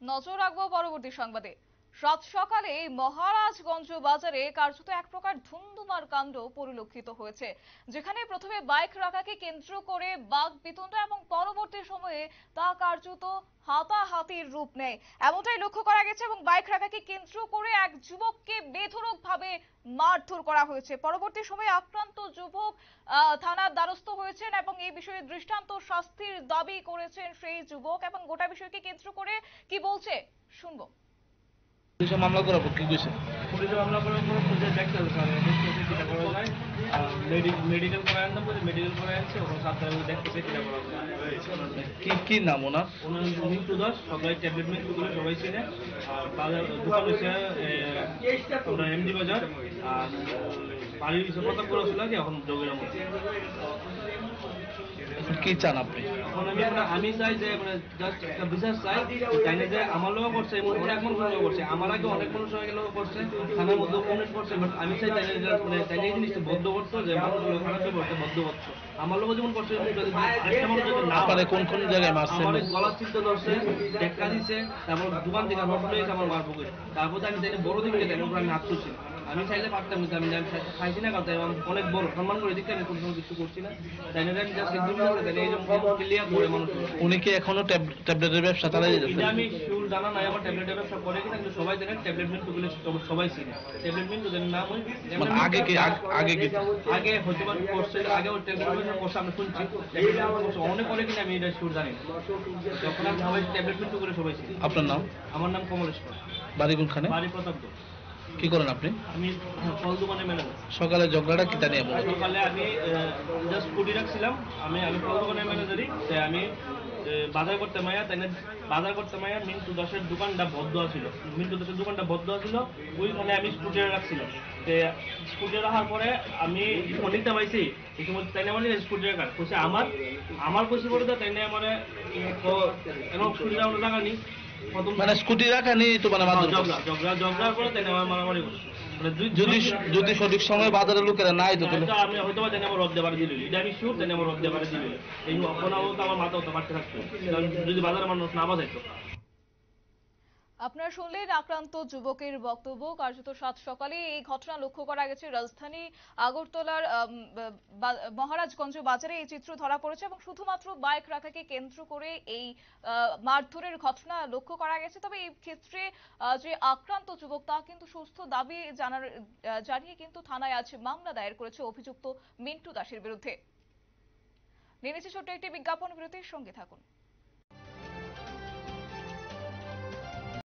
নজর রাখবো পরবর্তী সংবাদে। সাত সকালে মহারাজগঞ্জ বাজারে কার্যত এক প্রকার ধুন্ধুমার কাণ্ড পরিলক্ষিত হয়েছে, যেখানে প্রথমে বাইক রাখাকে কেন্দ্র করে বাক বিতণ্ডা এবং পরবর্তী সময়ে তা কার্যত হাতাহাতির রূপ নেয়, এমনটাই লক্ষ্য করা গেছে। এবং বাইক রাখাকে কেন্দ্র করে এক যুবককে বেধড়ক ভাবে মারধর করা হয়েছে। পরবর্তী সময়ে আক্রান্ত যুবক থানার দ্বারস্থ হয়েছেন এবং এই বিষয়ে দৃষ্টান্ত শাস্তির দাবি করেছেন সেই যুবক। এবং গোটা বিষয়কে কেন্দ্র করে কি বলছে শুনবো। পুলিশে মামলা করাবো কি কইছে? পুলিশে মামলা করার পর পুলিশে দেখতে হবে স্যার, দেখতেছে কিটা করা যায়। মেডিকেল করে আনতাম, বলে মেডিকেল করে আনছে, ওখানে সাথে দেখতেছে কিটা করা যায়। কি নাম ওনার? ওনার মৃত্যু দাস, সবাই ট্যাবলেট মৃত্যু করে সবাই চেনে। আর বাজার দোকান হচ্ছে আমরা এমডি বাজার। আর বাড়ির বিষয় প্রতাপ করা ছিল কি এখন যোগের মধ্যে। কি চান আপনি? এখন আমি চাই যে মানে জাস্ট একটা বিচার চাই, তাই না? যে আমার লোক করছে, অনেক মানুষ করছে, আমার আগে অনেক মানুষ লোক করছে, থানার মধ্যে কমপ্লেট করছে। বাট আমি চাই তাই মানে তাই এই জিনিসটা বদ্ধ করতো, যে মানুষগুলো খারাপ করছে বদ্ধ করছে। আমার লোক যেমন করছে, আরেকটা মানুষ যদি না পারে কোন জায়গায় মারছে? আমার গলার চিত্র ধরছে, টেক্কা দিছে, তারপর দোকান থেকে রড লইছে আমার মার বুকে। তারপর আমি তাই বড় দিকে তাই আমি হাত তুলছি। আমি চাইলে পারতাম, কিন্তু আমি খাইছি না, কারণ অনেক বড় সম্মান করে দিকে আমি কোনো কিছু করছি না। তাই না আমি জাস্ট একদম তাই এই ক্লিয়ার করে মানুষ। উনি কি এখনো ট্যাবলেটের ব্যবসা চালাই যাচ্ছে? আমি শিওর জানা নাই আমার ট্যাবলেটের ব্যবসা করে কিনা, কিন্তু সবাই জানে ট্যাবলেট মিন্টু গুলো সবাই চিনে। ট্যাবলেট মিন্টু জানেন নাম ওই আগে হয়তো করছে, আগে ওই ট্যাবলেট করছে আমরা শুনছি, অনেক করে কিনা আমি এটা শিওর জানি। যখন আমি সবাই ট্যাবলেট মিন্টু করে সবাই চিনি। আপনার নাম? আমার নাম কমলেশ্বর। বাড়ি কোনখানে? বাড়ি প্রতাপ। কি করেন আপনি? আমি ফল দোকানে ম্যানেজার। সকালে ঝগড়াটা কিটা নিয়ে? সকালে আমি জাস্ট স্কুটি রাখছিলাম, আমি ফল দোকানের ম্যানেজারই। আমি বাজার করতে মাইয়া তাই বাজার করতে মাইয়া মিন্টু দাসের দোকানটা বদ্ধ ছিল, মিন্টু দাসের দোকানটা বদ্ধ ছিল, ওইখানে আমি স্কুটি রাখছিলাম। স্কুটি রাখার পরে আমি অনেকটা পাইছি এই সময়, তাই না মানে স্কুটি রাখার কইছে আমার পয়সা করে দেয়, তাই না মানে স্কুটি রাখার টাকা নেই। মানে স্কুটি রাখা নেই তো মানে জগড়ার পরে তাই না আমার মারামারি করছে। যদি সঠিক সময় বাজারের লোকেরা নাই তো আমি হয়তো তাই আমার রদ দেবার দিল, এটা আমি শিওর, তাই আমার রদ দেবার দিল। এই অপনাও তো আমার মাথা হতে পারতে থাকতো যদি বাজারে মানুষ না বাজাইতো। আপনারা শুনলেন আক্রান্ত যুবকের বক্তব্য। কার্যত সাত সকালে এই ঘটনা লক্ষ্য করা গেছে রাজধানী আগরতলার মহারাজগঞ্জ বাজারে এই চিত্র ধরা পড়েছে এবং শুধুমাত্র বাইক রাখাকে কেন্দ্র করে এই মারধরের ঘটনা লক্ষ্য করা গেছে। তবে এই ক্ষেত্রে যে আক্রান্ত যুবক তা কিন্তু সুস্থ দাবি জানিয়ে কিন্তু থানায় আজ মামলা দায়ের করেছে অভিযুক্ত মিন্টু দাসের বিরুদ্ধে। নিয়ে নিচ্ছে ছোট্ট একটি বিজ্ঞাপন বিরতির সঙ্গে থাকুন।